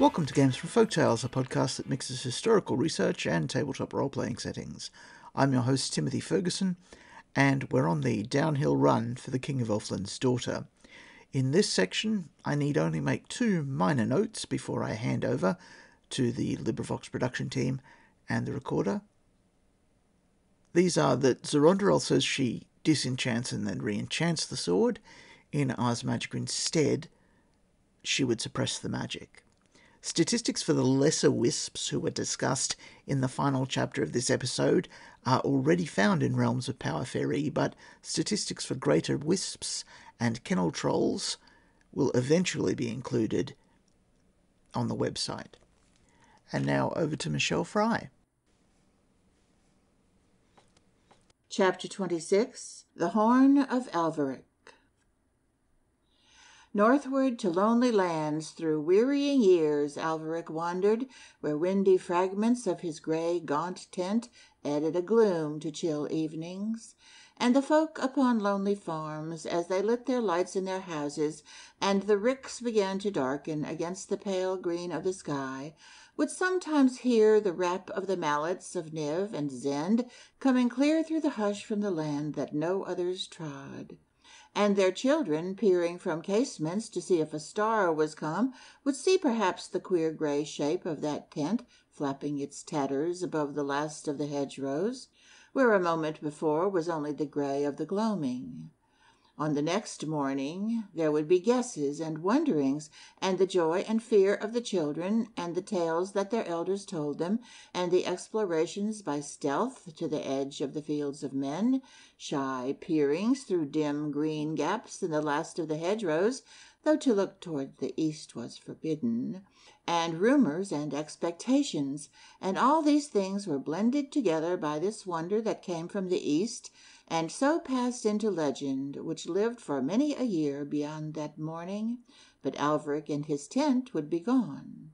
Welcome to Games from Folktales, a podcast that mixes historical research and tabletop role-playing settings. I'm your host, Timothy Ferguson, and we're on the downhill run for the King of Elflands' daughter. In this section, I need only make two minor notes before I hand over to the LibriVox production team and the recorder. These are that Zorondorel says she disenchants and then reenchants the sword. In Ars Magica instead, she would suppress the magic. Statistics for the lesser wisps who were discussed in the final chapter of this episode are already found in Realms of Power Fairy, but statistics for greater wisps and kennel trolls will eventually be included on the website. And now over to Michelle Fry. Chapter 26, The Horn of Alvarek. Northward to lonely lands through wearying years Alvarek wandered, where windy fragments of his grey gaunt tent added a gloom to chill evenings, and the folk upon lonely farms, as they lit their lights in their houses, and the ricks began to darken against the pale green of the sky, would sometimes hear the rap of the mallets of Niv and Zend coming clear through the hush from the land that no others trod. And their children, peering from casements to see if a star was come, would see perhaps the queer grey shape of that tent flapping its tatters above the last of the hedgerows, where a moment before was only the grey of the gloaming. On the next morning there would be guesses and wonderings, and the joy and fear of the children, and the tales that their elders told them, and the explorations by stealth to the edge of the fields of men, shy peerings through dim green gaps in the last of the hedgerows, though to look toward the east was forbidden, and rumours and expectations, and all these things were blended together by this wonder that came from the east, and so passed into legend, which lived for many a year beyond that morning. But Alvarek and his tent would be gone.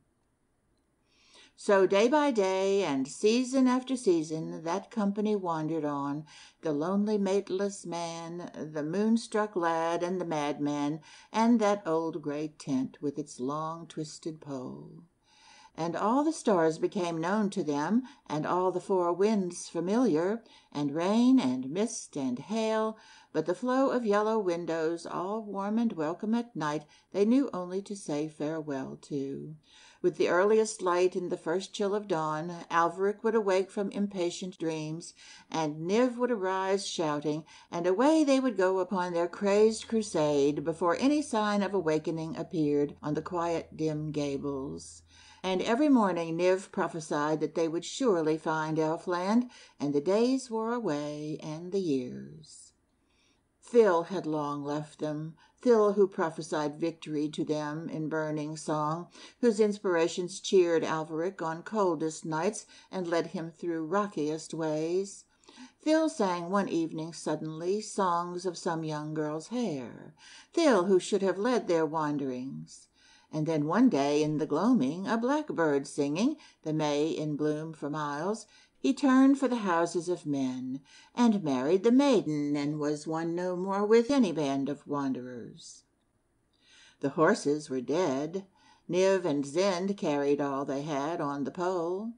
So day by day and season after season that company wandered on, the lonely mateless man, the moonstruck lad, and the madman, and that old grey tent with its long twisted pole. And all the stars became known to them, and all the four winds familiar, and rain and mist and hail, but the flow of yellow windows, all warm and welcome at night, they knew only to say farewell to. With the earliest light in the first chill of dawn, Alvarek would awake from impatient dreams, and Niv would arise shouting, and away they would go upon their crazed crusade before any sign of awakening appeared on the quiet dim gables. And every morning Niv prophesied that they would surely find Elfland, and the days wore away, and the years. Phil had long left them, Phil who prophesied victory to them in burning song, whose inspirations cheered Alvarek on coldest nights and led him through rockiest ways. Phil sang one evening suddenly songs of some young girl's hair, Phil who should have led their wanderings. And then one day in the gloaming, a blackbird singing, the May in bloom for miles, he turned for the houses of men, and married the maiden, and was one no more with any band of wanderers. The horses were dead. Niv and Zend carried all they had on the pole.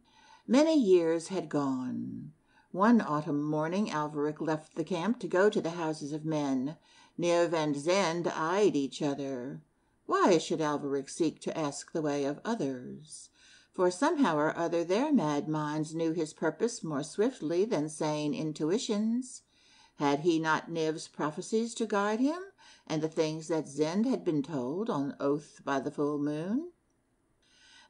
Many years had gone. One autumn morning Alvarek left the camp to go to the houses of men. Niv and Zend eyed each other. Why should Alvarek seek to ask the way of others? For somehow or other their mad minds knew his purpose more swiftly than sane intuitions. Had he not Niv's prophecies to guide him, and the things that Zend had been told on oath by the full moon?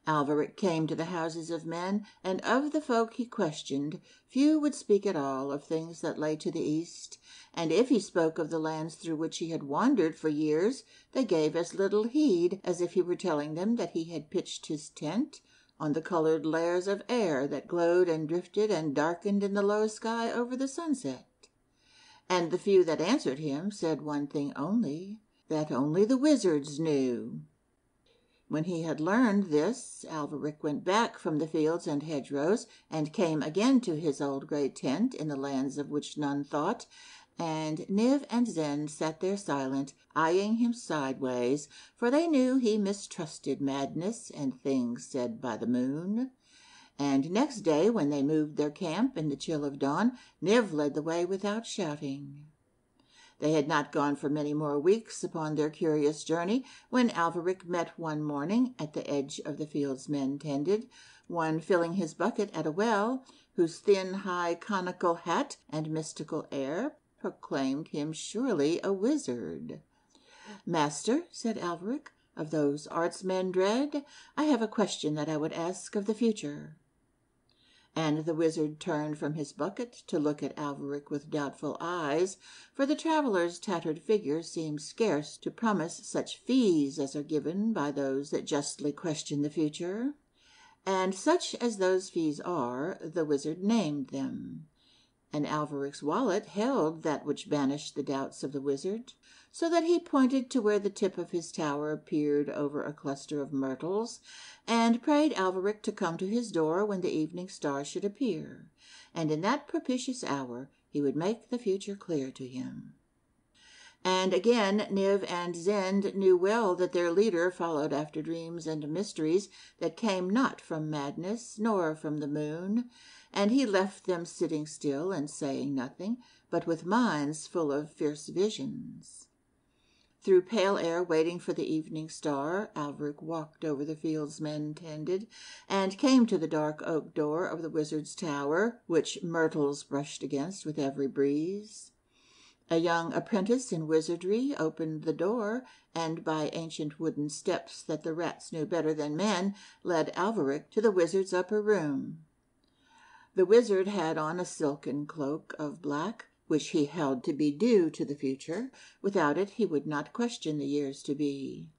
Alvarek came to the houses of men, and of the folk he questioned, few would speak at all of things that lay to the east, and if he spoke of the lands through which he had wandered for years, they gave as little heed as if he were telling them that he had pitched his tent on the coloured layers of air that glowed and drifted and darkened in the low sky over the sunset. And the few that answered him said one thing only, that only the wizards knew. When he had learned this, Alvarek went back from the fields and hedgerows, and came again to his old grey tent in the lands of which none thought, And Niv and Zend sat there silent, eyeing him sideways, for they knew he mistrusted madness and things said by the moon. And next day, when they moved their camp in the chill of dawn, Niv led the way without shouting. They had not gone for many more weeks upon their curious journey when Alvarek met one morning at the edge of the fields men tended, one filling his bucket at a well, whose thin, high, conical hat and mystical air proclaimed him surely a wizard. "Master," said Alvarek, "of those arts men dread, I have a question that I would ask of the future." And the wizard turned from his bucket to look at Alvarek with doubtful eyes, for the traveller's tattered figure seemed scarce to promise such fees as are given by those that justly question the future. And such as those fees are, the wizard named them. And Alvarek's wallet held that which banished the doubts of the wizard, so that he pointed to where the tip of his tower peered over a cluster of myrtles, and prayed Alvarek to come to his door when the evening star should appear, and in that propitious hour he would make the future clear to him. And again Niv and Zend knew well that their leader followed after dreams and mysteries that came not from madness nor from the moon, and he left them sitting still and saying nothing, but with minds full of fierce visions. Through pale air, waiting for the evening star, Alvarek walked over the fields men tended, and came to the dark oak door of the wizard's tower, which myrtles brushed against with every breeze. A young apprentice in wizardry opened the door, and by ancient wooden steps that the rats knew better than men, led Alvarek to the wizard's upper room. The wizard had on a silken cloak of black, which he held to be due to the future. Without it he would not question the years to be.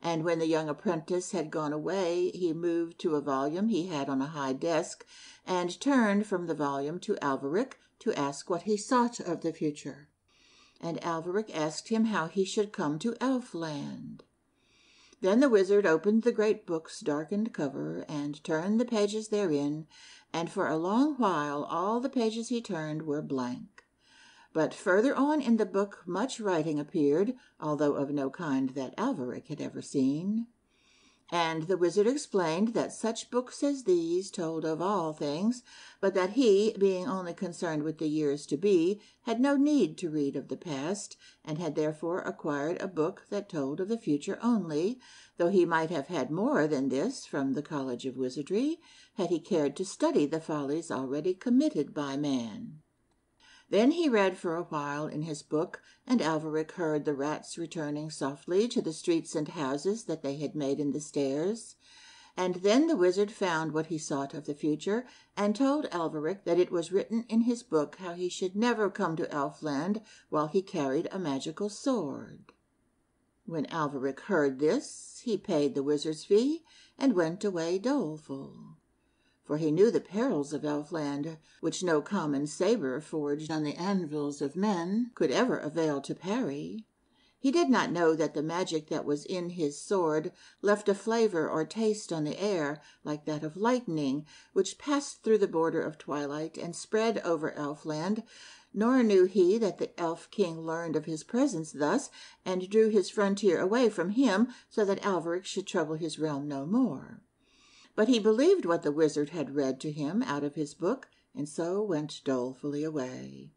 And when the young apprentice had gone away, he moved to a volume he had on a high desk, and turned from the volume to Alvarek to ask what he sought of the future. And Alvarek asked him how he should come to Elfland. Then the wizard opened the great book's darkened cover, and turned the pages therein, and for a long while all the pages he turned were blank. But further on in the book much writing appeared, although of no kind that Alvarek had ever seen. And the wizard explained that such books as these told of all things, but that he, being only concerned with the years to be, had no need to read of the past, and had therefore acquired a book that told of the future only, though he might have had more than this from the College of Wizardry, had he cared to study the follies already committed by man. Then he read for a while in his book, and Alvarek heard the rats returning softly to the streets and houses that they had made in the stairs. And then the wizard found what he sought of the future, and told Alvarek that it was written in his book how he should never come to Elfland while he carried a magical sword. When Alvarek heard this, he paid the wizard's fee, and went away doleful. For he knew the perils of Elfland, which no common sabre forged on the anvils of men could ever avail to parry. He did not know that the magic that was in his sword left a flavor or taste on the air like that of lightning, which passed through the border of twilight and spread over Elfland, nor knew he that the elf king learned of his presence thus, and drew his frontier away from him, so that Alvarek should trouble his realm no more. But he believed what the wizard had read to him out of his book, and so went dolefully away.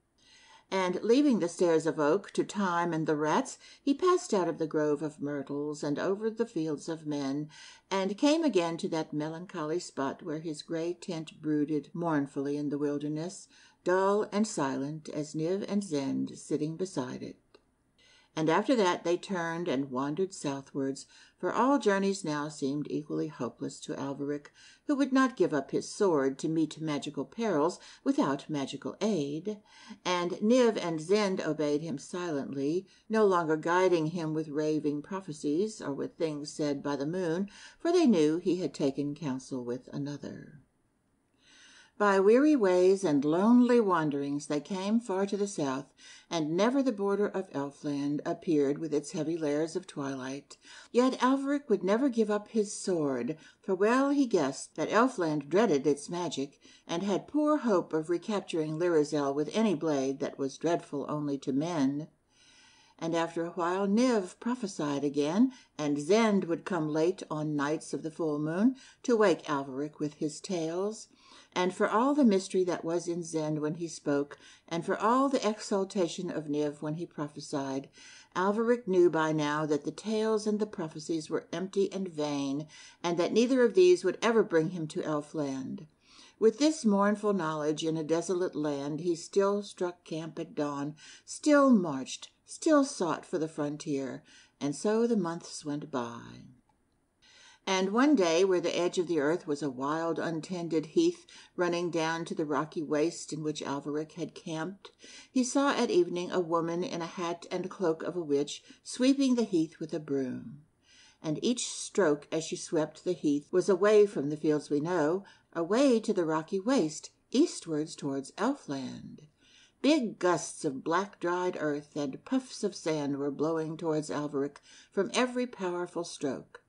And leaving the stairs of oak to time and the rats, he passed out of the grove of myrtles and over the fields of men, and came again to that melancholy spot where his grey tent brooded mournfully in the wilderness, dull and silent as Niv and Zend sitting beside it. And after that they turned and wandered southwards, for all journeys now seemed equally hopeless to Alvarek, who would not give up his sword to meet magical perils without magical aid, and Niv and Zend obeyed him silently, no longer guiding him with raving prophecies or with things said by the moon, for they knew he had taken counsel with another. By weary ways and lonely wanderings they came far to the south, and never the border of Elfland appeared with its heavy layers of twilight. Yet Alvarek would never give up his sword, for well he guessed that Elfland dreaded its magic, and had poor hope of recapturing Lirazel with any blade that was dreadful only to men. And after a while Niv prophesied again, and Zend would come late on nights of the full moon to wake Alvarek with his tales. And for all the mystery that was in Zend when he spoke, and for all the exaltation of Niv when he prophesied, Alvarek knew by now that the tales and the prophecies were empty and vain, and that neither of these would ever bring him to Elfland. With this mournful knowledge in a desolate land, he still struck camp at dawn, still marched, still sought for the frontier, and so the months went by. And one day, where the edge of the earth was a wild, untended heath running down to the rocky waste in which Alvarek had camped, he saw at evening a woman in a hat and cloak of a witch sweeping the heath with a broom. And each stroke as she swept the heath was away from the fields we know, away to the rocky waste, eastwards towards Elfland. Big gusts of black dried earth and puffs of sand were blowing towards Alvarek from every powerful stroke.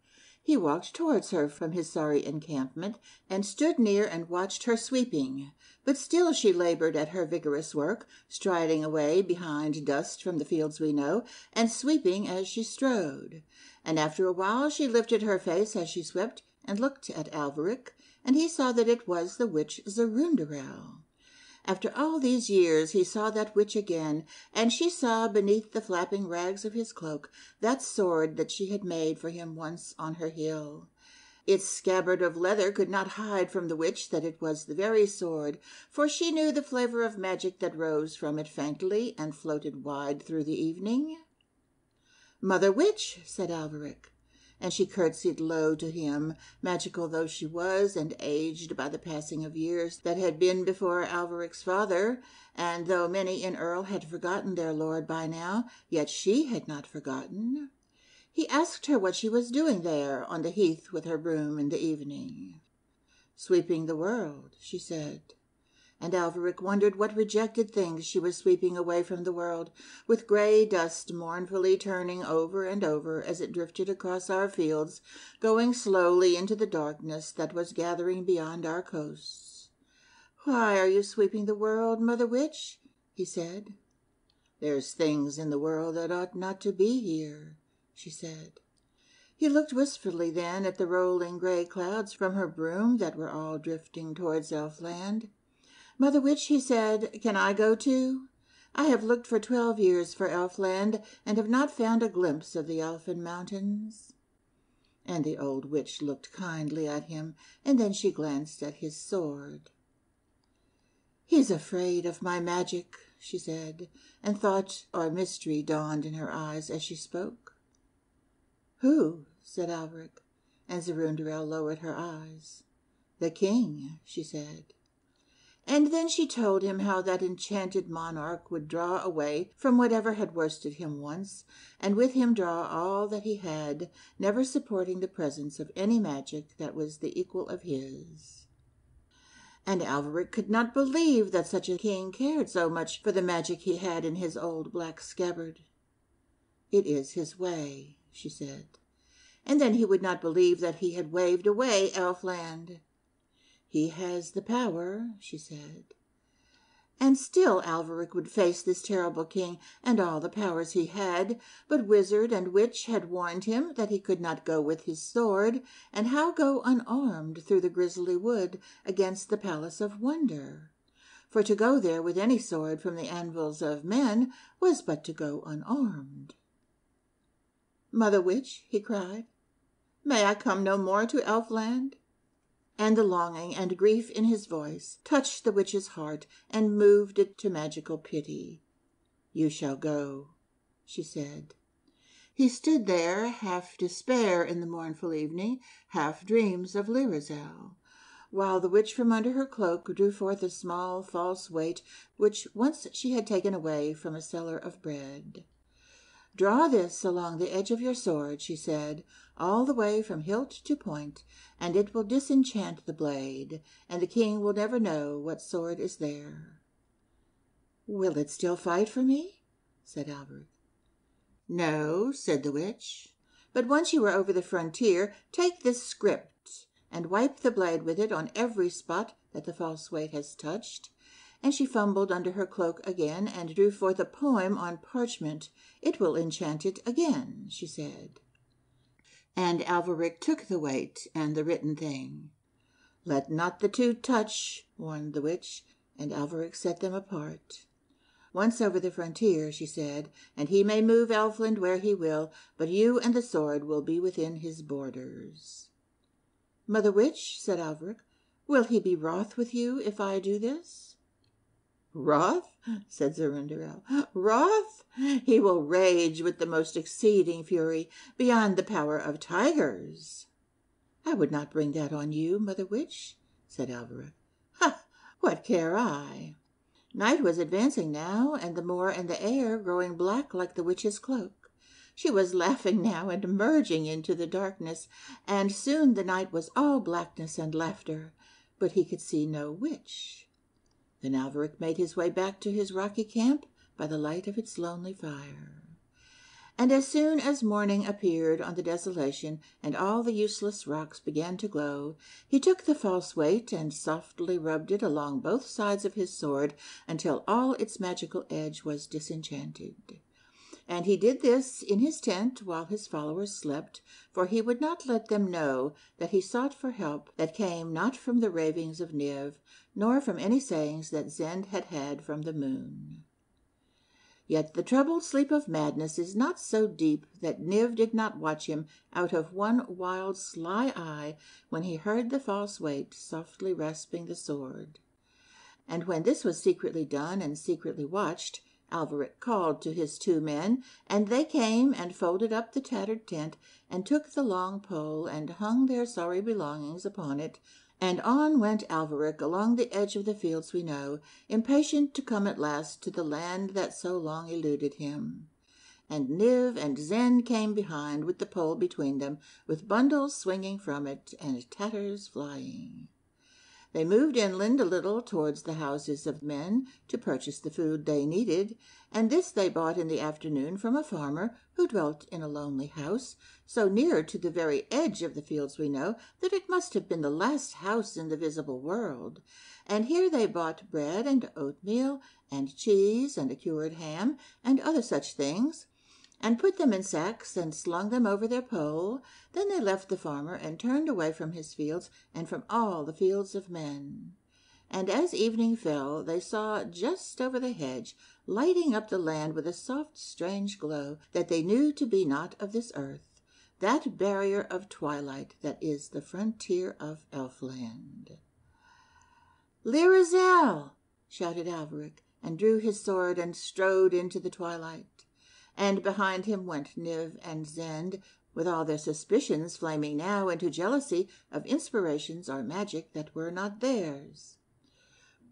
He walked towards her from his sorry encampment, and stood near and watched her sweeping. But still she labored at her vigorous work, striding away behind dust from the fields we know, and sweeping as she strode. And after a while she lifted her face as she swept, and looked at Alvarek, and he saw that it was the witch Zerundarel. After all these years he saw that witch again, and she saw beneath the flapping rags of his cloak that sword that she had made for him once on her hill. Its scabbard of leather could not hide from the witch that it was the very sword, for she knew the flavor of magic that rose from it faintly and floated wide through the evening. "Mother Witch," said Alvarek, and she curtsied low to him, magical though she was, and aged by the passing of years that had been before Alvarek's father, and though many in Earl had forgotten their lord by now, yet she had not forgotten. He asked her what she was doing there on the heath with her broom in the evening. "Sweeping the world," she said. And Alvarek wondered what rejected things she was sweeping away from the world, with gray dust mournfully turning over and over as it drifted across our fields, going slowly into the darkness that was gathering beyond our coasts. "Why are you sweeping the world, Mother Witch?" he said. "There's things in the world that ought not to be here," she said. He looked wistfully then at the rolling gray clouds from her broom that were all drifting towards Elfland. "Mother Witch," he said, "can I go too? I have looked for 12 years for Elfland, and have not found a glimpse of the Elfin mountains." And the old witch looked kindly at him, and then she glanced at his sword. "He's afraid of my magic," she said, and thought or mystery dawned in her eyes as she spoke. "Who?" said Alvarek, and Zerundarel lowered her eyes. "The king," she said. And then she told him how that enchanted monarch would draw away from whatever had worsted him once, and with him draw all that he had, never supporting the presence of any magic that was the equal of his. And Alvarek could not believe that such a king cared so much for the magic he had in his old black scabbard. "It is his way," she said. And then he would not believe that he had waved away Elfland. "He has the power," she said. And still Alvarek would face this terrible king and all the powers he had, but wizard and witch had warned him that he could not go with his sword, and how go unarmed through the grisly wood against the palace of wonder? For to go there with any sword from the anvils of men was but to go unarmed. "Mother Witch," he cried, "may I come no more to Elfland?" And the longing and grief in his voice touched the witch's heart and moved it to magical pity. "You shall go," she said. He stood there, half despair in the mournful evening, half dreams of Lirazel, while the witch from under her cloak drew forth a small false weight which once she had taken away from a cellar of bread. "Draw this along the edge of your sword," she said, "all the way from hilt to point, and it will disenchant the blade, and the king will never know what sword is there." "Will it still fight for me?" said Alvarek. "No," said the witch. "But once you are over the frontier, take this script and wipe the blade with it on every spot that the false weight has touched." And she fumbled under her cloak again and drew forth a poem on parchment. "It will enchant it again," she said. And Alvarek took the weight and the written thing. "Let not the two touch," warned the witch, and Alvarek set them apart. "Once over the frontier," she said, "and he may move Elfland where he will, but you and the sword will be within his borders." "Mother Witch," said Alvarek, "will he be wroth with you if I do this?" "Wroth?" said Zerundarel. "Wroth? He will rage with the most exceeding fury, beyond the power of tigers." "I would not bring that on you, Mother Witch," said Alvarek. "Ha! What care I?" Night was advancing now, and the moor and the air growing black like the witch's cloak. She was laughing now and merging into the darkness, and soon the night was all blackness and laughter, but he could see no witch. Then Alvarek made his way back to his rocky camp by the light of its lonely fire. And as soon as morning appeared on the desolation, and all the useless rocks began to glow, he took the false weight and softly rubbed it along both sides of his sword until all its magical edge was disenchanted. And he did this in his tent while his followers slept, for he would not let them know that he sought for help that came not from the ravings of Niv, nor from any sayings that Zend had had from the moon. Yet the troubled sleep of madness is not so deep that Niv did not watch him out of one wild sly eye when he heard the false weight softly rasping the sword. And when this was secretly done and secretly watched, Alvarek called to his 2 men, and they came and folded up the tattered tent, and took the long pole and hung their sorry belongings upon it, and on went Alvarek along the edge of the fields we know, impatient to come at last to the land that so long eluded him. And Niv and Zend came behind with the pole between them, with bundles swinging from it and tatters flying. They moved inland a little towards the houses of men to purchase the food they needed, and this they bought in the afternoon from a farmer who dwelt in a lonely house, so near to the very edge of the fields we know that it must have been the last house in the visible world. And here they bought bread and oatmeal and cheese and a cured ham and other such things, and put them in sacks and slung them over their pole. Then they left the farmer and turned away from his fields and from all the fields of men. And as evening fell, they saw just over the hedge, lighting up the land with a soft, strange glow that they knew to be not of this earth, that barrier of twilight that is the frontier of Elfland. "Lirazel!" shouted Alvarek, and drew his sword and strode into the twilight. And behind him went Niv and Zend, with all their suspicions flaming now into jealousy of inspirations or magic that were not theirs.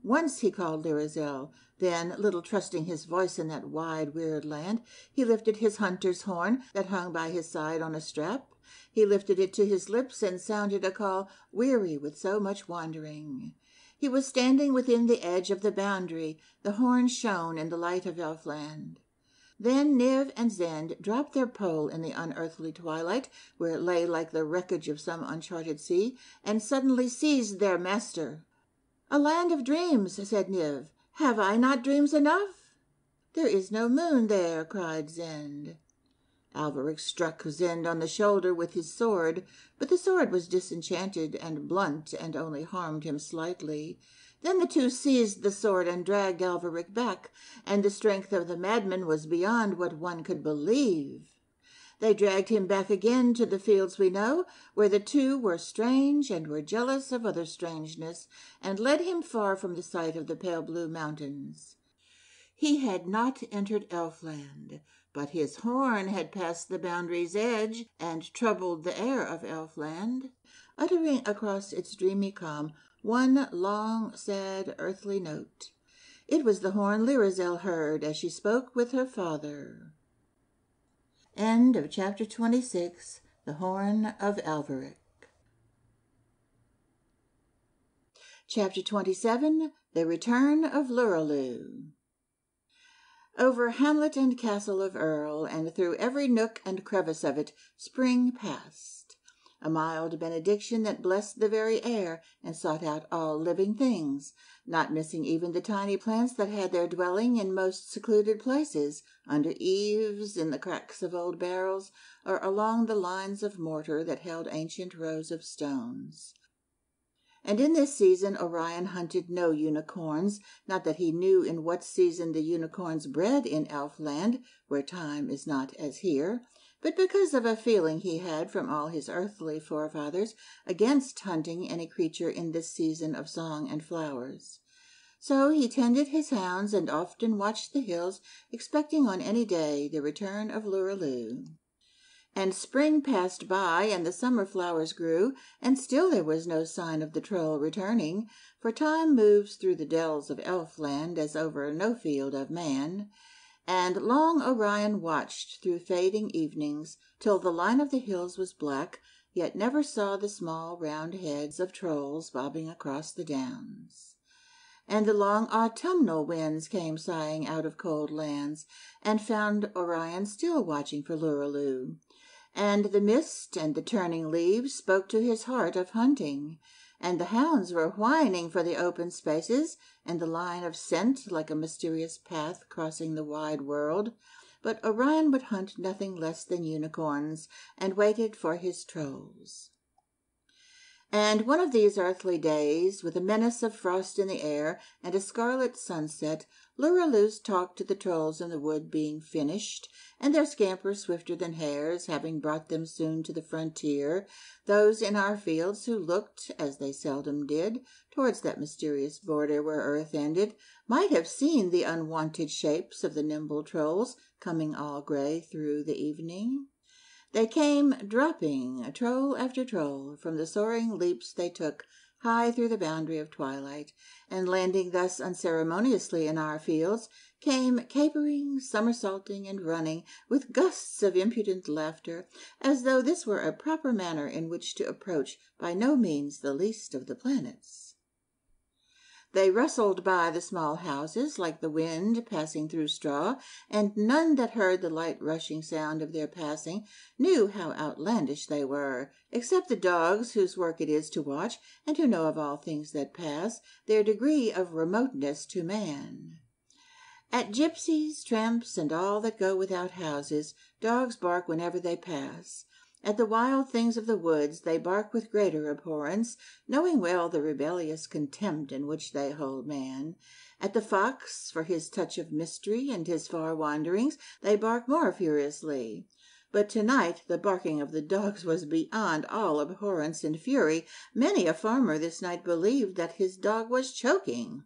Once he called Lirazel, then, little trusting his voice in that wide, weird land, he lifted his hunter's horn that hung by his side on a strap. He lifted it to his lips and sounded a call, weary with so much wandering. He was standing within the edge of the boundary. The horn shone in the light of Elfland. Then Niv and Zend dropped their pole in the unearthly twilight, where it lay like the wreckage of some uncharted sea, and suddenly seized their master. "A land of dreams," said Niv. "Have I not dreams enough?" "There is no moon there," cried Zend. Alvarek struck Zend on the shoulder with his sword, but the sword was disenchanted and blunt and only harmed him slightly. Then the two seized the sword and dragged Alvarek back, and the strength of the madman was beyond what one could believe. They dragged him back again to the fields we know, where the two were strange and were jealous of other strangeness, and led him far from the sight of the pale blue mountains. He had not entered Elfland, but his horn had passed the boundary's edge and troubled the air of Elfland, uttering across its dreamy calm one long, sad, earthly note. It was the horn Lirazel heard as she spoke with her father. End of chapter 26, The Horn of Alvarek. Chapter 27, The Return of Lorelu. Over hamlet and castle of Earl, and through every nook and crevice of it, spring passed. A mild benediction that blessed the very air and sought out all living things, not missing even the tiny plants that had their dwelling in most secluded places, under eaves, in the cracks of old barrels, or along the lines of mortar that held ancient rows of stones. And in this season Orion hunted no unicorns, not that he knew in what season the unicorns bred in Elfland, where time is not as here, but because of a feeling he had from all his earthly forefathers against hunting any creature in this season of song and flowers. So he tended his hounds and often watched the hills, expecting on any day the return of Lorelu. And spring passed by, and the summer flowers grew, and still there was no sign of the troll returning, for time moves through the dells of Elfland as over no field of man. And long Orion watched through fading evenings, till the line of the hills was black, yet never saw the small round heads of trolls bobbing across the downs. And the long autumnal winds came sighing out of cold lands, and found Orion still watching for Lorelu. And the mist and the turning leaves spoke to his heart of hunting, and the hounds were whining for the open spaces, and the line of scent like a mysterious path crossing the wide world. But Orion would hunt nothing less than unicorns, and waited for his trolls. And one of these earthly days, with a menace of frost in the air and a scarlet sunset, Lorelu's talk to the trolls in the wood being finished, and their scamper swifter than hares, having brought them soon to the frontier, those in our fields who looked, as they seldom did, towards that mysterious border where earth ended, might have seen the unwonted shapes of the nimble trolls coming all grey through the evening. They came dropping, troll after troll, from the soaring leaps they took, high through the boundary of twilight, and landing thus unceremoniously in our fields, came capering, somersaulting, and running, with gusts of impudent laughter, as though this were a proper manner in which to approach by no means the least of the planets. They rustled by the small houses like the wind passing through straw, and none that heard the light rushing sound of their passing knew how outlandish they were, except the dogs whose work it is to watch, and who know of all things that pass, their degree of remoteness to man. At gypsies, tramps, and all that go without houses, dogs bark whenever they pass. At the wild things of the woods they bark with greater abhorrence, knowing well the rebellious contempt in which they hold man. At the fox, for his touch of mystery and his far wanderings, they bark more furiously. But tonight the barking of the dogs was beyond all abhorrence and fury. Many a farmer this night believed that his dog was choking.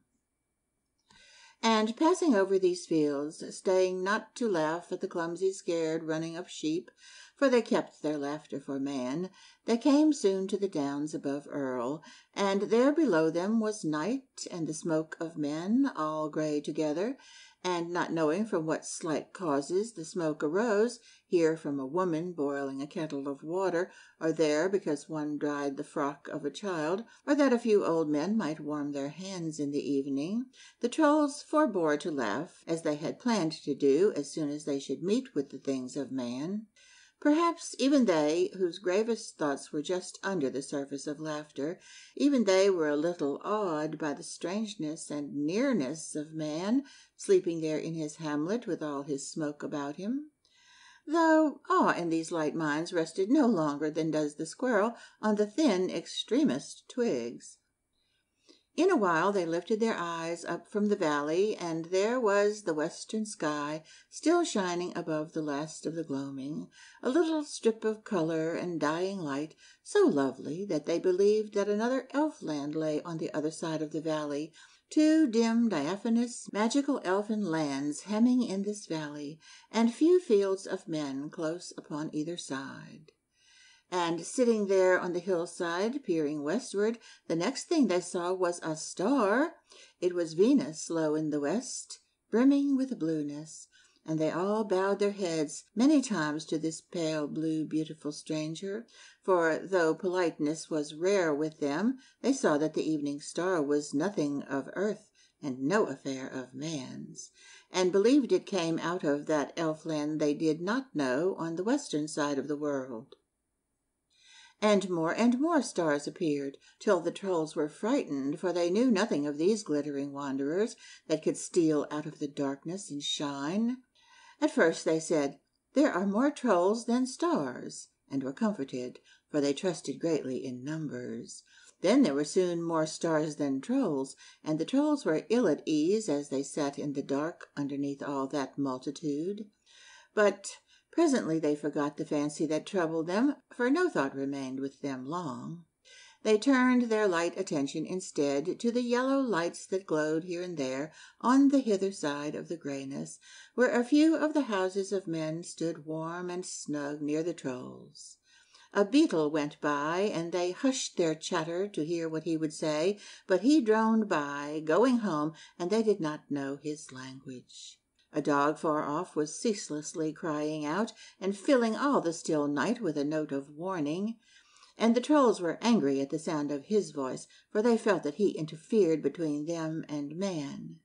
And passing over these fields, staying not to laugh at the clumsy scared running of sheep, for they kept their laughter for man, they came soon to the downs above Earl, and there below them was night and the smoke of men, all grey together, and not knowing from what slight causes the smoke arose, here from a woman boiling a kettle of water, or there because one dried the frock of a child, or that a few old men might warm their hands in the evening, the trolls forbore to laugh, as they had planned to do as soon as they should meet with the things of man. Perhaps even they, whose gravest thoughts were just under the surface of laughter, even they were a little awed by the strangeness and nearness of man, sleeping there in his hamlet with all his smoke about him. Though awe in these light minds rested no longer than does the squirrel on the thin extremest twigs. In a while they lifted their eyes up from the valley, and there was the western sky still shining above the last of the gloaming, a little strip of colour and dying light, so lovely that they believed that another Elfland lay on the other side of the valley, two dim, diaphanous, magical elfin lands hemming in this valley, and few fields of men close upon either side. And sitting there on the hillside, peering westward, the next thing they saw was a star. It was Venus, low in the west, brimming with blueness, and they all bowed their heads many times to this pale blue beautiful stranger, for though politeness was rare with them, they saw that the evening star was nothing of earth and no affair of man's, and believed it came out of that Elfland they did not know on the western side of the world. And more stars appeared, till the trolls were frightened, for they knew nothing of these glittering wanderers that could steal out of the darkness and shine. At first they said, "There are more trolls than stars," and were comforted, for they trusted greatly in numbers. Then there were soon more stars than trolls, and the trolls were ill at ease as they sat in the dark underneath all that multitude. But presently they forgot the fancy that troubled them, for no thought remained with them long. They turned their light attention instead to the yellow lights that glowed here and there on the hither side of the grayness, where a few of the houses of men stood warm and snug near the trolls. A beetle went by, and they hushed their chatter to hear what he would say, but he droned by, going home, and they did not know his language. A dog far off was ceaselessly crying out and filling all the still night with a note of warning, and the trolls were angry at the sound of his voice, for they felt that he interfered between them and man.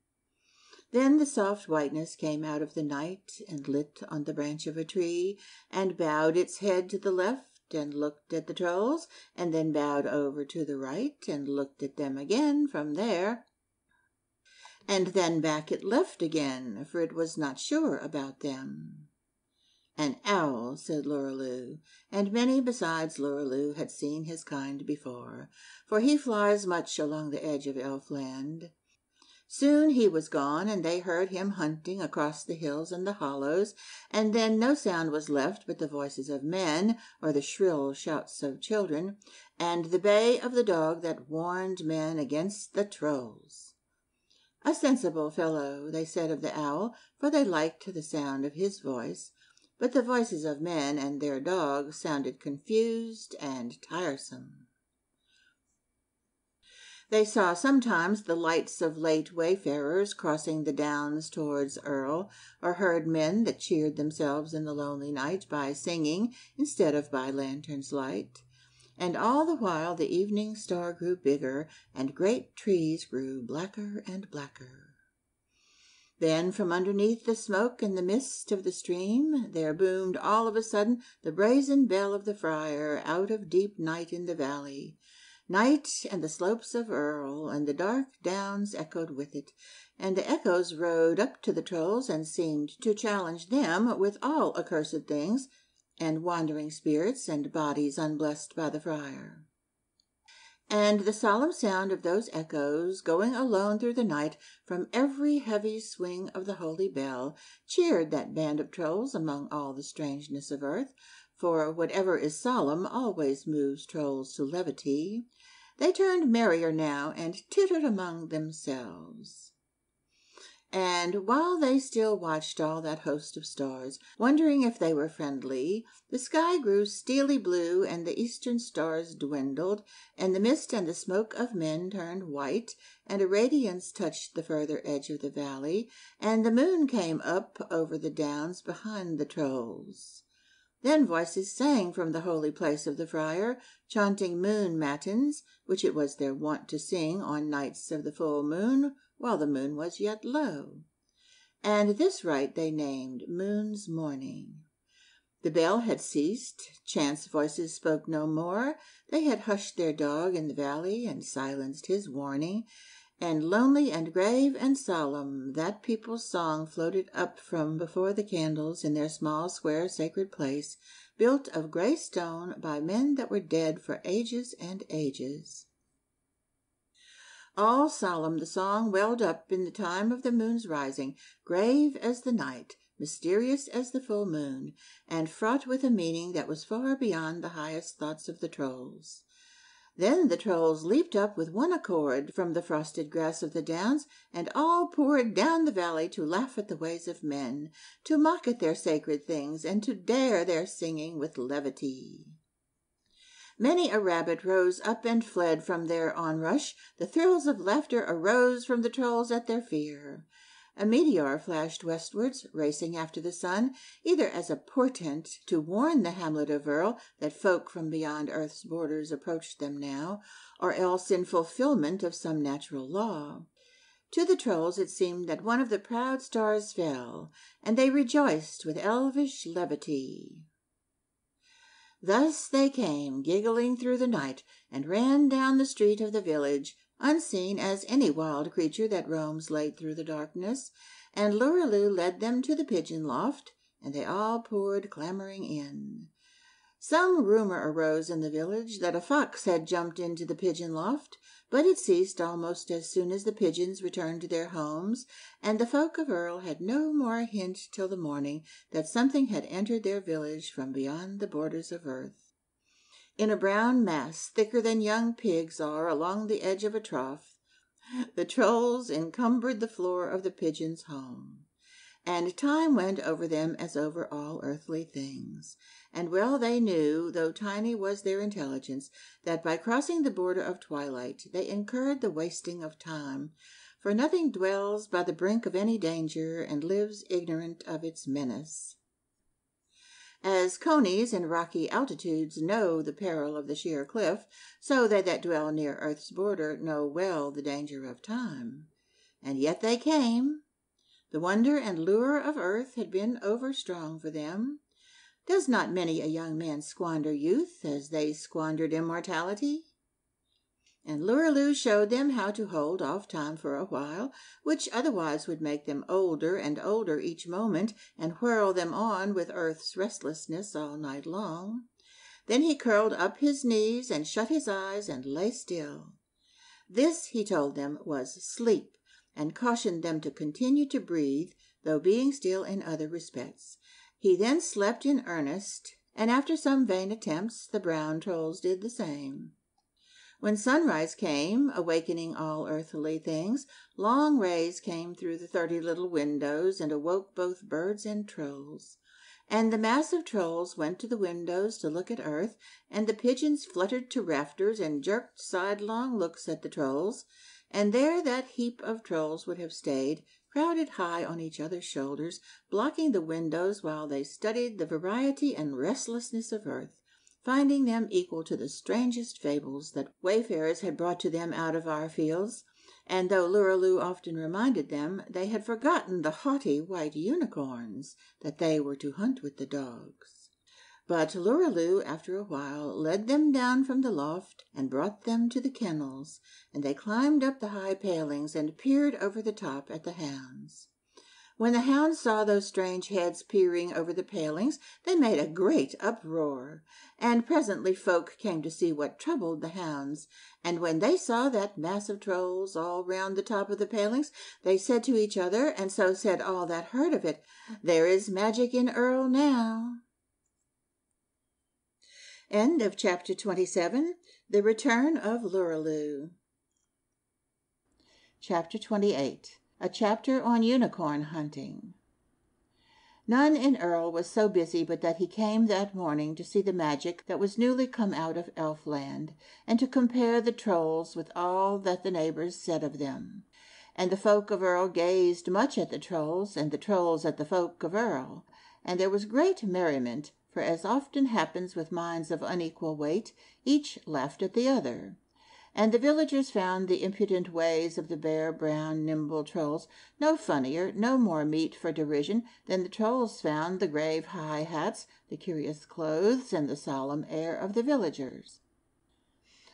Then the soft whiteness came out of the night and lit on the branch of a tree, and bowed its head to the left and looked at the trolls, and then bowed over to the right and looked at them again from there. And then back it left again, for it was not sure about them. "An owl," said Lorelu, and many besides Lorelu had seen his kind before, for he flies much along the edge of Elfland. Soon he was gone, and they heard him hunting across the hills and the hollows, and then no sound was left but the voices of men, or the shrill shouts of children, and the bay of the dog that warned men against the trolls. A sensible fellow, they said of the owl, for they liked the sound of his voice, but the voices of men and their dogs sounded confused and tiresome. They saw sometimes the lights of late wayfarers crossing the downs towards Earl, or heard men that cheered themselves in the lonely night by singing instead of by lantern's light. And all the while the evening star grew bigger, and great trees grew blacker and blacker. Then from underneath the smoke and the mist of the stream there boomed all of a sudden the brazen bell of the friar out of deep night in the valley. Night and the slopes of Earl and the dark downs echoed with it, and the echoes rode up to the trolls and seemed to challenge them with all accursed things and wandering spirits and bodies unblessed by the friar. And the solemn sound of those echoes, going alone through the night from every heavy swing of the holy bell, cheered that band of trolls among all the strangeness of earth, for whatever is solemn always moves trolls to levity. They turned merrier now and tittered among themselves. And while they still watched all that host of stars, wondering if they were friendly, the sky grew steely blue, and the eastern stars dwindled, and the mist and the smoke of men turned white, and a radiance touched the further edge of the valley, and the moon came up over the downs behind the trolls. Then voices sang from the holy place of the friar, chanting moon matins, which it was their wont to sing on nights of the full moon, while the moon was yet low. And this rite they named Moon's Morning. The bell had ceased, chance voices spoke no more, they had hushed their dog in the valley and silenced his warning, and lonely and grave and solemn that people's song floated up from before the candles in their small square sacred place, built of grey stone by men that were dead for ages and ages. All solemn the song welled up in the time of the moon's rising, grave as the night, mysterious as the full moon, and fraught with a meaning that was far beyond the highest thoughts of the trolls. Then the trolls leaped up with one accord from the frosted grass of the downs, and all poured down the valley to laugh at the ways of men, to mock at their sacred things, and to dare their singing with levity. Many a rabbit rose up and fled from their onrush. The thrills of laughter arose from the trolls at their fear. A meteor flashed westwards, racing after the sun, either as a portent to warn the hamlet of Earl that folk from beyond earth's borders approached them now, or else in fulfillment of some natural law. To the Trolls it seemed that one of the proud stars fell, and they rejoiced with elvish levity. Thus they came, giggling through the night, and ran down the street of the village, unseen as any wild creature that roams late through the darkness, and Lorelu led them to the pigeon loft, and they all poured clamoring in. Some rumor arose in the village that a fox had jumped into the pigeon loft, but it ceased almost as soon as the pigeons returned to their homes, and the folk of Earl had no more hint till the morning that something had entered their village from beyond the borders of earth. In a brown mass, thicker than young pigs are along the edge of a trough, the Trolls encumbered the floor of the pigeons' home. And time went over them as over all earthly things. And well they knew, though tiny was their intelligence, that by crossing the border of twilight they incurred the wasting of time, for nothing dwells by the brink of any danger and lives ignorant of its menace. As conies in rocky altitudes know the peril of the sheer cliff, so they that dwell near earth's border know well the danger of time. And yet they came. The wonder and lure of earth had been overstrong for them. Does not many a young man squander youth as they squandered immortality? And Lorelu showed them how to hold off time for a while, which otherwise would make them older and older each moment, and whirl them on with earth's restlessness all night long. Then he curled up his knees and shut his eyes and lay still. This, he told them, was sleep, and cautioned them to continue to breathe, though being still in other respects. He then slept in earnest, and after some vain attempts, the brown Trolls did the same. When sunrise came, awakening all earthly things, long rays came through the 30 little windows and awoke both birds and Trolls. And the mass of Trolls went to the windows to look at earth, and the pigeons fluttered to rafters and jerked sidelong looks at the Trolls, and there that heap of Trolls would have stayed, crowded high on each other's shoulders, blocking the windows while they studied the variety and restlessness of earth, finding them equal to the strangest fables that wayfarers had brought to them out of our fields. And though Lorelu often reminded them, they had forgotten the haughty white unicorns that they were to hunt with the dogs. But Lorelu, after a while, led them down from the loft and brought them to the kennels, and they climbed up the high palings and peered over the top at the hounds. When the hounds saw those strange heads peering over the palings, they made a great uproar, and presently folk came to see what troubled the hounds, and when they saw that mass of Trolls all round the top of the palings, they said to each other, and so said all that heard of it, "There is magic in Earl now." End of chapter 27. The Return of Lorelu. Chapter 28. A chapter on unicorn hunting. None in Earl was so busy but that he came that morning to see the magic that was newly come out of Elfland, and to compare the Trolls with all that the neighbours said of them. And the folk of Earl gazed much at the Trolls, and the Trolls at the folk of Earl, and there was great merriment, for as often happens with minds of unequal weight, each laughed at the other. And the villagers found the impudent ways of the bare, brown, nimble Trolls no funnier, no more meet for derision than the Trolls found the grave high hats, the curious clothes, and the solemn air of the villagers.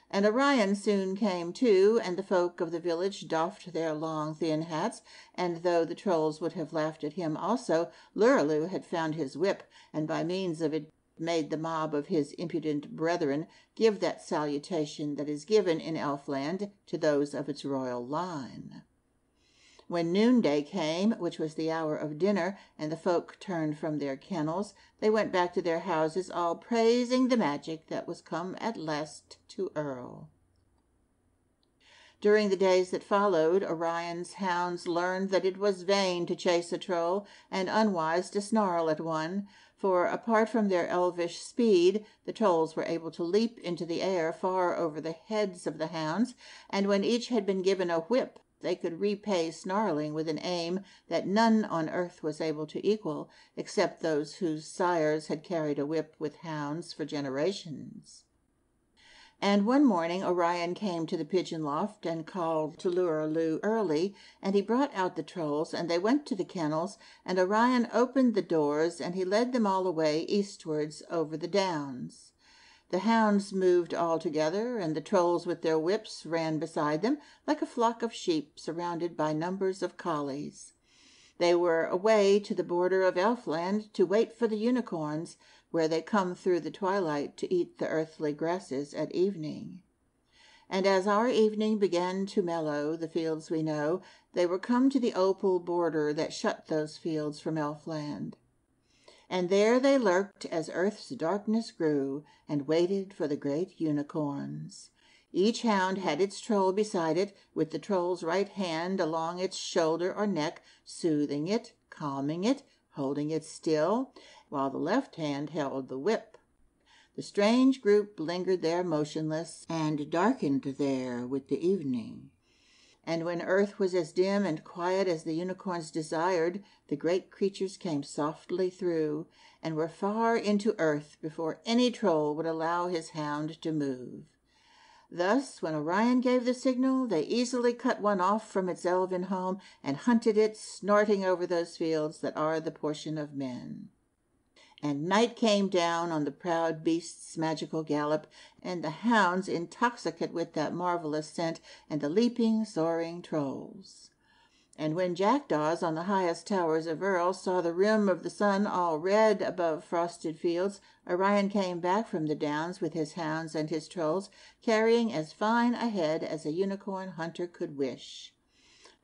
And Orion soon came too, and the folk of the village doffed their long thin hats, and though the Trolls would have laughed at him also, Lorelu had found his whip, and by means of it made the mob of his impudent brethren give that salutation that is given in Elfland to those of its royal line. When noonday came, which was the hour of dinner, and the folk turned from their kennels, they went back to their houses, all praising the magic that was come at last to Earl. During the days that followed, Orion's hounds learned that it was vain to chase a Troll, and unwise to snarl at one, for, apart from their elvish speed, the Trolls were able to leap into the air far over the heads of the hounds, and when each had been given a whip, they could repay snarling with an aim that none on earth was able to equal, except those whose sires had carried a whip with hounds for generations. And one morning Orion came to the pigeon loft and called to Lorelu early, and he brought out the trolls, and they went to the kennels, and Orion opened the doors, and he led them all away eastwards over the downs. The hounds moved all together, and the trolls with their whips ran beside them like a flock of sheep surrounded by numbers of collies. They were away to the border of Elfland to wait for the unicorns, where they come through the twilight to eat the earthly grasses at evening. And as our evening began to mellow the fields we know, they were come to the opal border that shut those fields from Elfland. And there they lurked as earth's darkness grew, and waited for the great unicorns. Each hound had its troll beside it, with the troll's right hand along its shoulder or neck, soothing it, calming it, holding it still, while the left hand held the whip. The strange group lingered there motionless, and darkened there with the evening. And when earth was as dim and quiet as the unicorns desired, the great creatures came softly through, and were far into earth before any troll would allow his hound to move. Thus, when Orion gave the signal, they easily cut one off from its elven home and hunted it, snorting over those fields that are the portion of men. And night came down on the proud beast's magical gallop, and the hounds intoxicate with that marvelous scent, and the leaping, soaring trolls. And when jackdaws on the highest towers of Earl saw the rim of the sun all red above frosted fields, Orion came back from the downs with his hounds and his trolls, carrying as fine a head as a unicorn hunter could wish.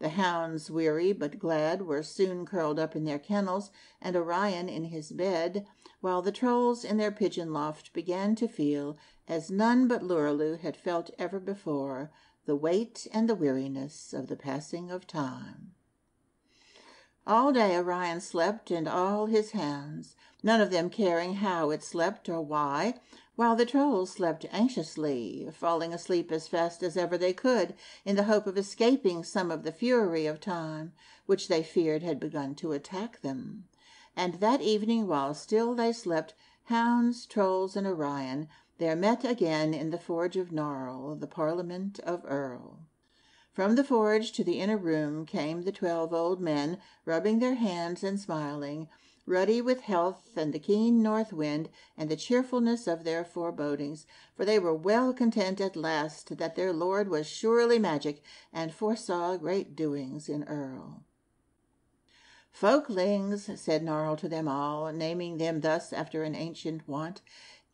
The hounds, weary but glad, were soon curled up in their kennels, and Orion in his bed, while the trolls in their pigeon loft began to feel, as none but Lorelu had felt ever before, the weight and the weariness of the passing of time. All day Orion slept, and all his hounds, none of them caring how it slept or why, while the trolls slept anxiously, falling asleep as fast as ever they could, in the hope of escaping some of the fury of time, which they feared had begun to attack them. And that evening, while still they slept, hounds, trolls, and Orion, there met again in the forge of Gnarl, the Parliament of Earl. From the forge to the inner room came the 12 old men, rubbing their hands and smiling, ruddy with health and the keen north wind and the cheerfulness of their forebodings, for they were well content at last that their lord was surely magic, and foresaw great doings in Earl. "Folklings," said Gnarl to them all, naming them thus after an ancient wont,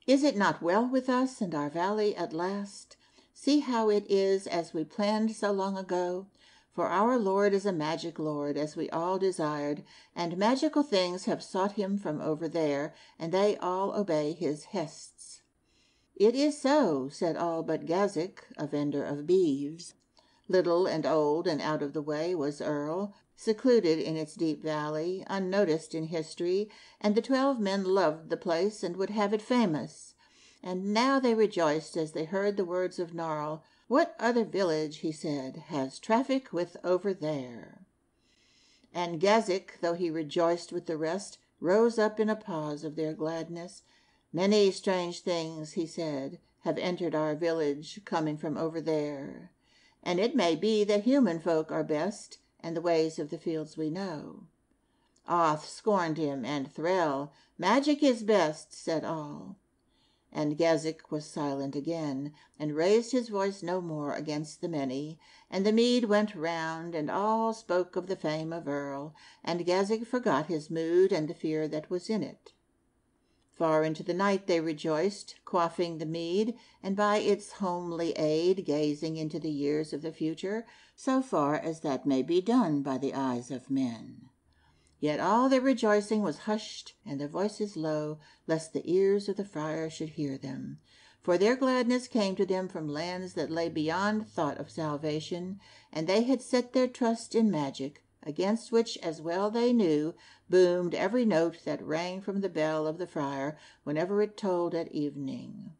"is it not well with us and our valley at last? See how it is as we planned so long ago. For our Lord is a magic Lord, as we all desired, and magical things have sought him from over there, and they all obey his hests." "It is so," said all but Gazik, a vendor of beeves. Little and old and out of the way was Earl, secluded in its deep valley, unnoticed in history, and the 12 men loved the place and would have it famous. And now they rejoiced as they heard the words of Gnarl. "What other village," he said, "has traffic with over there?" And Gazik, though he rejoiced with the rest, rose up in a pause of their gladness. "Many strange things," he said, "have entered our village, coming from over there. And it may be that human folk are best, and the ways of the fields we know." Oth scorned him, and Threll, "Magic is best," said all. And Gazik was silent again, and raised his voice no more against the many. And the mead went round, and all spoke of the fame of Earl, and Gazik forgot his mood and the fear that was in it. Far into the night they rejoiced, quaffing the mead, and by its homely aid gazing into the years of the future, so far as that may be done by the eyes of men. Yet all their rejoicing was hushed, and their voices low, lest the ears of the friar should hear them. For their gladness came to them from lands that lay beyond thought of salvation, and they had set their trust in magic, against which, as well they knew, boomed every note that rang from the bell of the friar whenever it tolled at evening.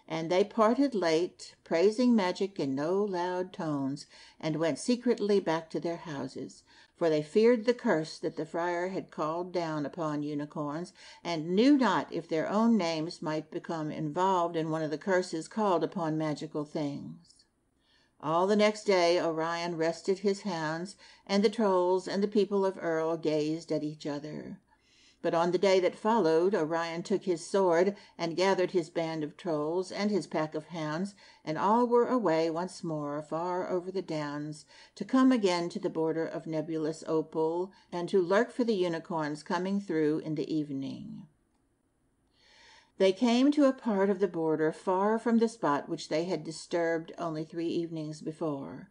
And they parted late, praising magic in no loud tones, and went secretly back to their houses, for they feared the curse that the friar had called down upon unicorns, and knew not if their own names might become involved in one of the curses called upon magical things. All the next day Orion rested his hounds, and the trolls and the people of Earl gazed at each other. But on the day that followed, Orion took his sword and gathered his band of trolls and his pack of hounds, and all were away once more far over the downs, to come again to the border of nebulous opal, and to lurk for the unicorns coming through in the evening. They came to a part of the border far from the spot which they had disturbed only 3 evenings before.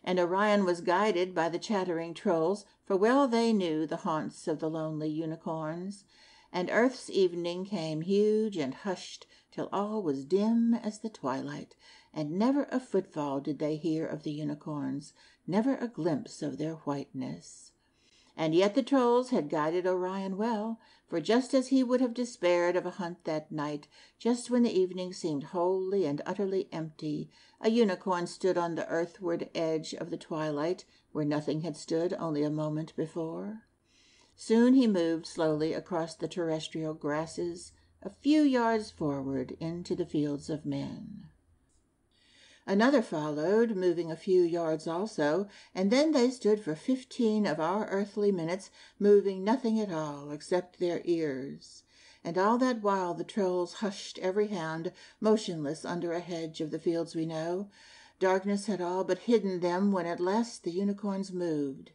And Orion was guided by the chattering trolls, for well they knew the haunts of the lonely unicorns. And earth's evening came huge and hushed, till all was dim as the twilight, and never a footfall did they hear of the unicorns, never a glimpse of their whiteness. And yet the trolls had guided Orion well, for just as he would have despaired of a hunt that night, just when the evening seemed wholly and utterly empty, a unicorn stood on the earthward edge of the twilight, where nothing had stood only a moment before. Soon he moved slowly across the terrestrial grasses, a few yards forward into the fields of men. Another followed, moving a few yards also, and then they stood for 15 of our earthly minutes, moving nothing at all except their ears. And all that while the trolls hushed every hound, motionless under a hedge of the fields we know. Darkness had all but hidden them when at last the unicorns moved.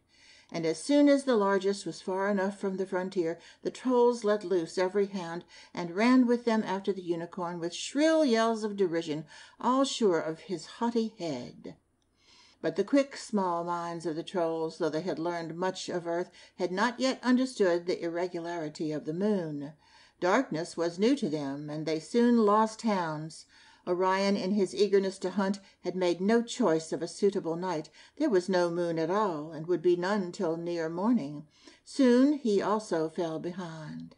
And as soon as the largest was far enough from the frontier, the trolls let loose every hound, and ran with them after the unicorn with shrill yells of derision, all sure of his haughty head. But the quick, small minds of the trolls, though they had learned much of earth, had not yet understood the irregularity of the moon. Darkness was new to them, and they soon lost hounds. Orion, in his eagerness to hunt, had made no choice of a suitable night. There was no moon at all, and would be none till near morning. Soon he also fell behind.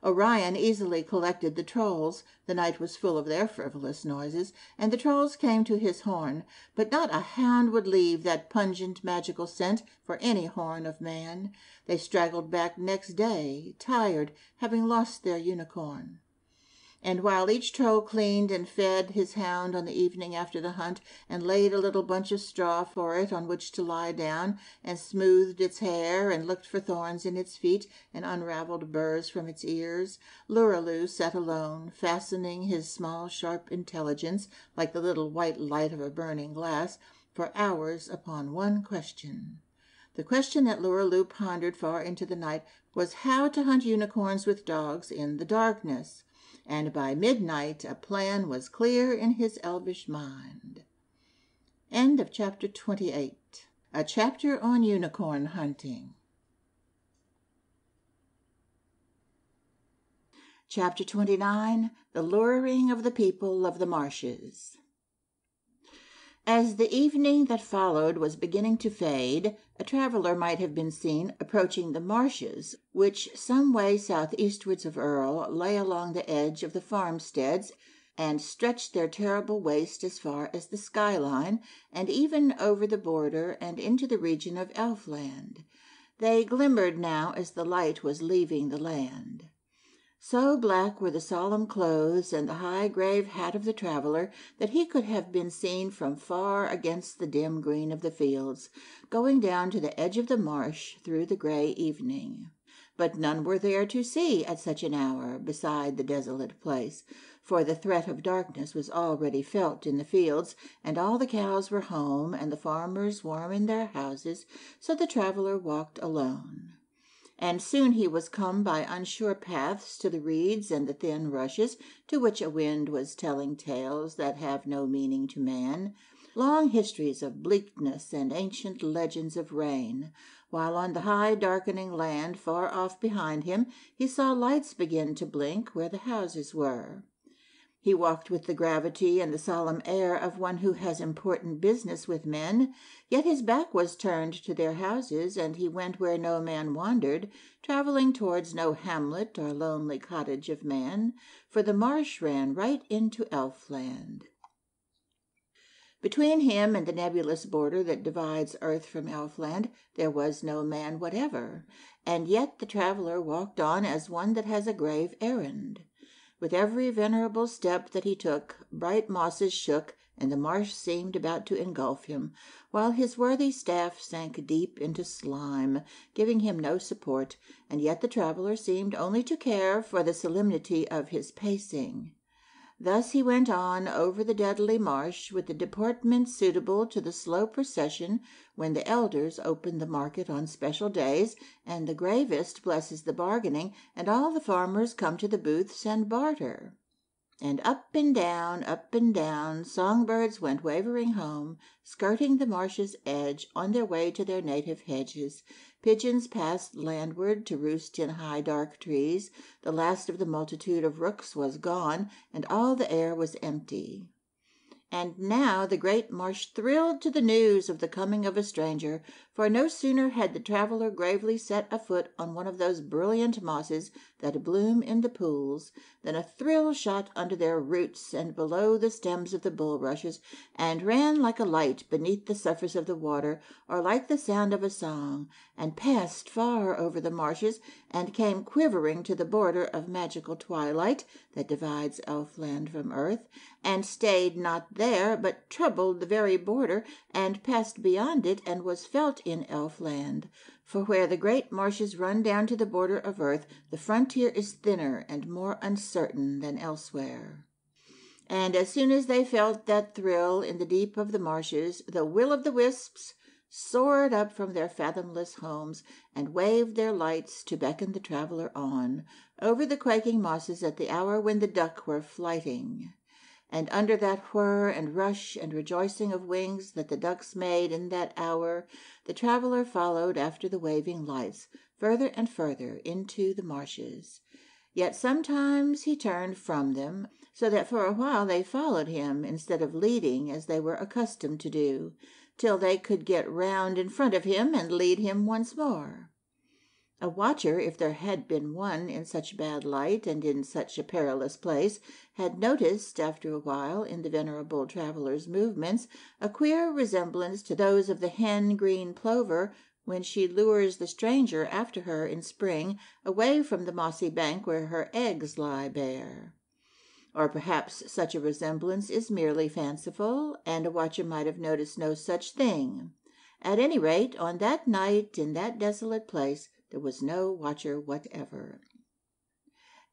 Orion easily collected the trolls. The night was full of their frivolous noises, and the trolls came to his horn, but not a hound would leave that pungent magical scent for any horn of man. They straggled back next day, tired, having lost their unicorn. And while each troll cleaned and fed his hound on the evening after the hunt, and laid a little bunch of straw for it on which to lie down, and smoothed its hair, and looked for thorns in its feet, and unravelled burrs from its ears, Lorelu sat alone, fastening his small sharp intelligence, like the little white light of a burning glass, for hours upon one question. The question that Lorelu pondered far into the night was how to hunt unicorns with dogs in the darkness. And by midnight a plan was clear in his elvish mind. End of chapter 28. A chapter on unicorn hunting. Chapter 29. The luring of the people of the marshes. As the evening that followed was beginning to fade, a traveller might have been seen approaching the marshes, which some way southeastwards of Earl lay along the edge of the farmsteads, and stretched their terrible waste as far as the skyline, and even over the border and into the region of Elfland. They glimmered now as the light was leaving the land. So black were the solemn clothes and the high grave hat of the traveller that he could have been seen from far against the dim green of the fields, going down to the edge of the marsh through the grey evening. But none were there to see at such an hour beside the desolate place, for the threat of darkness was already felt in the fields, and all the cows were home, and the farmers warm in their houses, so the traveller walked alone. And soon he was come by unsure paths to the reeds and the thin rushes, to which a wind was telling tales that have no meaning to man, long histories of bleakness and ancient legends of rain, while on the high darkening land far off behind him he saw lights begin to blink where the houses were. He walked with the gravity and the solemn air of one who has important business with men, yet his back was turned to their houses, and he went where no man wandered, traveling towards no hamlet or lonely cottage of man, for the marsh ran right into Elfland. Between him and the nebulous border that divides earth from Elfland there was no man whatever, and yet the traveller walked on as one that has a grave errand. With every venerable step that he took, bright mosses shook, and the marsh seemed about to engulf him, while his worthy staff sank deep into slime, giving him no support, and yet the traveller seemed only to care for the solemnity of his pacing. Thus he went on over the deadly marsh with the deportment suitable to the slow procession when the elders open the market on special days, and the gravest blesses the bargaining, and all the farmers come to the booths and barter. And up and down, songbirds went wavering home, skirting the marsh's edge on their way to their native hedges. Pigeons passed landward to roost in high dark trees. The last of the multitude of rooks was gone, and all the air was empty. And now the great marsh thrilled to the news of the coming of a stranger, for no sooner had the traveller gravely set a foot on one of those brilliant mosses that bloom in the pools, than a thrill shot under their roots and below the stems of the bulrushes, and ran like a light beneath the surface of the water, or like the sound of a song, and passed far over the marshes, and came quivering to the border of magical twilight that divides Elfland from earth, and stayed not there, but troubled the very border, and passed beyond it, and was felt in Elfland. For where the great marshes run down to the border of earth, the frontier is thinner and more uncertain than elsewhere. And as soon as they felt that thrill in the deep of the marshes, the will-o'-the-wisps soared up from their fathomless homes, and waved their lights to beckon the traveller on, over the quaking mosses at the hour when the duck were flighting. And under that whir and rush and rejoicing of wings that the ducks made in that hour, the traveller followed after the waving lights, further and further into the marshes. Yet sometimes he turned from them, so that for a while they followed him instead of leading as they were accustomed to do, till they could get round in front of him and lead him once more. A watcher, if there had been one in such bad light and in such a perilous place, had noticed after a while in the venerable traveller's movements a queer resemblance to those of the hen-green plover when she lures the stranger after her in spring away from the mossy bank where her eggs lie bare. Or perhaps such a resemblance is merely fanciful, and a watcher might have noticed no such thing. At any rate, on that night in that desolate place there was no watcher whatever.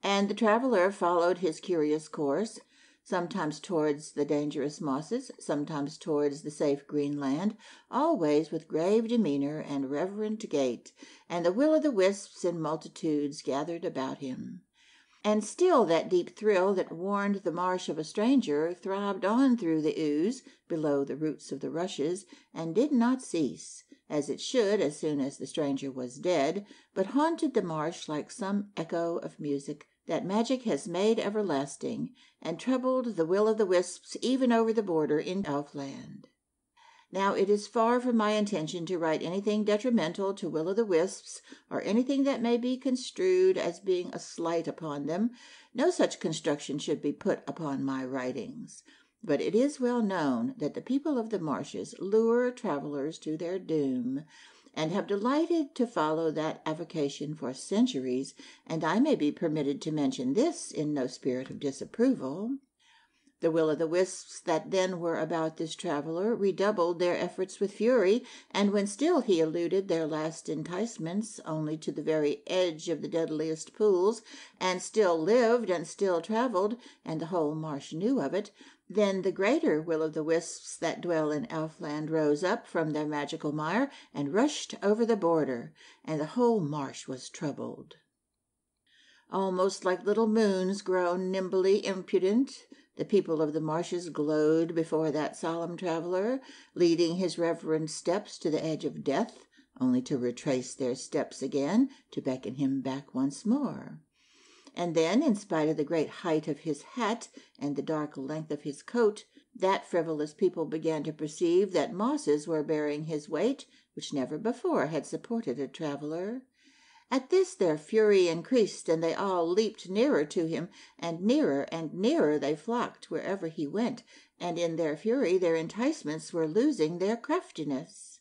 And the traveller followed his curious course, sometimes towards the dangerous mosses, sometimes towards the safe green land, always with grave demeanour and reverent gait, and the will-o'-the-wisps in multitudes gathered about him. And still that deep thrill that warned the marsh of a stranger throbbed on through the ooze, below the roots of the rushes, and did not cease, as it should as soon as the stranger was dead, but haunted the marsh like some echo of music that magic has made everlasting, and troubled the will-o'-the-wisps even over the border in Elfland. Now it is far from my intention to write anything detrimental to will-o'-the-wisps, or anything that may be construed as being a slight upon them. No such construction should be put upon my writings. But it is well known that the people of the marshes lure travellers to their doom, and have delighted to follow that avocation for centuries, and I may be permitted to mention this in no spirit of disapproval. The will-o'-the-wisps that then were about this traveller redoubled their efforts with fury, and when still he eluded their last enticements only to the very edge of the deadliest pools, and still lived and still travelled, and the whole marsh knew of it, then the greater will-o'-the-wisps that dwell in Elfland rose up from their magical mire and rushed over the border, and the whole marsh was troubled. Almost like little moons grown nimbly impudent, the people of the marshes glowed before that solemn traveller, leading his reverend steps to the edge of death, only to retrace their steps again, to beckon him back once more. And then, in spite of the great height of his hat and the dark length of his coat, that frivolous people began to perceive that mosses were bearing his weight, which never before had supported a traveller. At this their fury increased, and they all leaped nearer to him, and nearer they flocked wherever he went, and in their fury their enticements were losing their craftiness.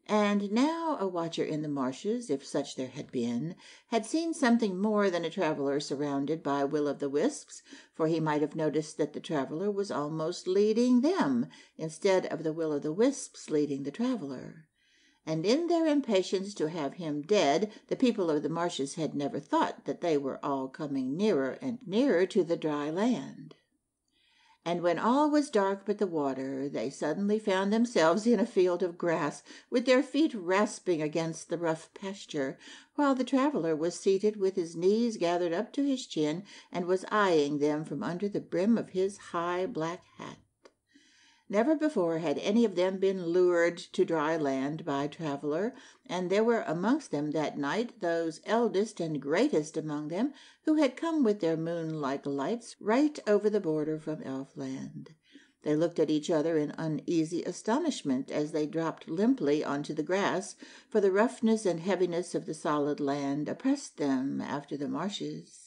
And now a watcher in the marshes, if such there had been, had seen something more than a traveller surrounded by will-o'-the-wisps, for he might have noticed that the traveller was almost leading them, instead of the will-o'-the-wisps leading the traveller. And in their impatience to have him dead, the people of the marshes had never thought that they were all coming nearer and nearer to the dry land. And when all was dark but the water, they suddenly found themselves in a field of grass, with their feet rasping against the rough pasture, while the traveller was seated with his knees gathered up to his chin, and was eyeing them from under the brim of his high black hat. Never before had any of them been lured to dry land by traveller, and there were amongst them that night those eldest and greatest among them who had come with their moon-like lights right over the border from Elfland. They looked at each other in uneasy astonishment as they dropped limply onto the grass, for the roughness and heaviness of the solid land oppressed them after the marshes.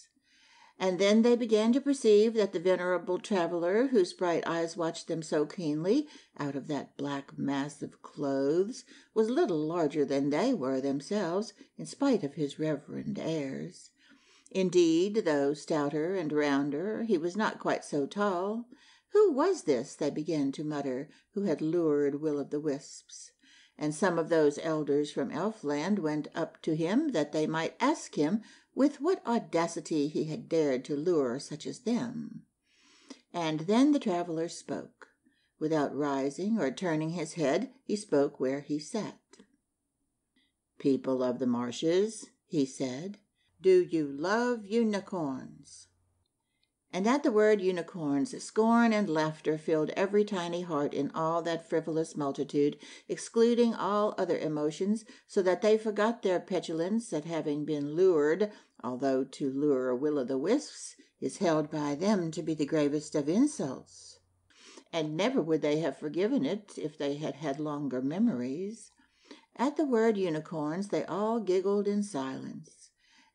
And then they began to perceive that the venerable traveller, whose bright eyes watched them so keenly out of that black mass of clothes, was little larger than they were themselves, in spite of his reverend airs. Indeed, though stouter and rounder, he was not quite so tall. Who was this, they began to mutter, who had lured will-o'-the-wisps? And some of those elders from Elfland went up to him that they might ask him with what audacity he had dared to lure such as them. And then the traveller spoke. Without rising or turning his head, he spoke where he sat. "People of the marshes," he said, "do you love unicorns?" And at the word unicorns, scorn and laughter filled every tiny heart in all that frivolous multitude, excluding all other emotions, so that they forgot their petulance at having been lured, although to lure will-o'-the-wisps is held by them to be the gravest of insults. And never would they have forgiven it if they had had longer memories. At the word unicorns they all giggled in silence.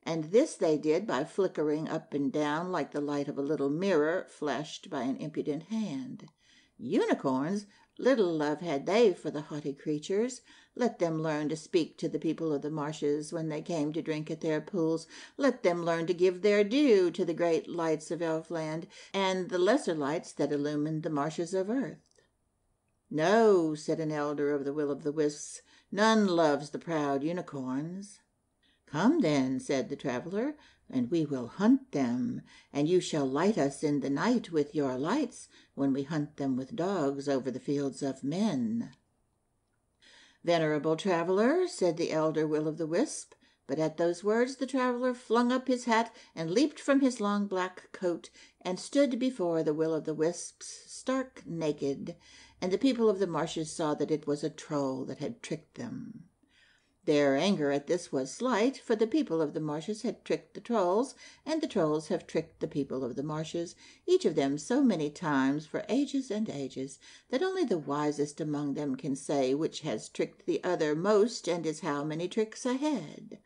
And this they did by flickering up and down like the light of a little mirror flashed by an impudent hand. Unicorns! Little love had they for the haughty creatures. Let them learn to speak to the people of the marshes when they came to drink at their pools. Let them learn to give their due to the great lights of Elfland, and the lesser lights that illumined the marshes of earth. "No," said an elder of the will-o'-the-wisps, "none loves the proud unicorns." "Come, then," said the traveller, "and we will hunt them, and you shall light us in the night with your lights when we hunt them with dogs over the fields of men." "Venerable traveller," said the elder will-o'-the-wisp, but at those words the traveller flung up his hat and leaped from his long black coat and stood before the will-o'-the-wisps stark naked, and the people of the marshes saw that it was a troll that had tricked them. Their anger at this was slight, for the people of the marshes had tricked the trolls, and the trolls have tricked the people of the marshes, each of them so many times for ages and ages, that only the wisest among them can say which has tricked the other most and is how many tricks ahead.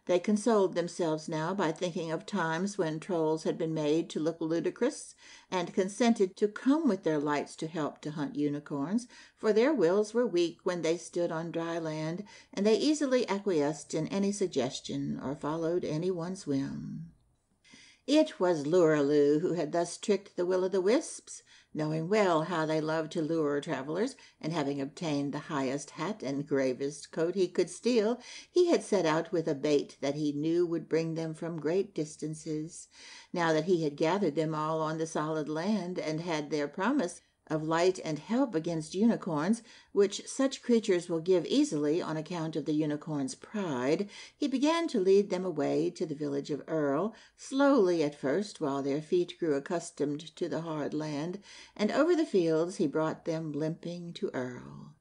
They consoled themselves now by thinking of times when trolls had been made to look ludicrous, and consented to come with their lights to help to hunt unicorns, for their wills were weak when they stood on dry land, and they easily acquiesced in any suggestion or followed any one's whim. It was Lorelu who had thus tricked the will-o'-the-wisps. Knowing well how they loved to lure travellers, and having obtained the highest hat and gravest coat he could steal, he had set out with a bait that he knew would bring them from great distances. Now that he had gathered them all on the solid land, and had their promise of light and help against unicorns, which such creatures will give easily on account of the unicorn's pride, he began to lead them away to the village of Earl, slowly at first, while their feet grew accustomed to the hard land, and over the fields he brought them limping to Earl.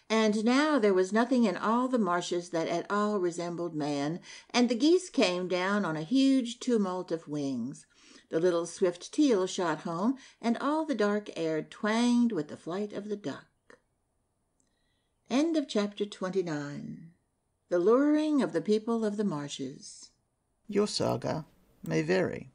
And now there was nothing in all the marshes that at all resembled man, and the geese came down on a huge tumult of wings. The little swift teal shot home, and all the dark air twanged with the flight of the duck. End of chapter 29. The luring of the people of the marshes. Your saga may vary.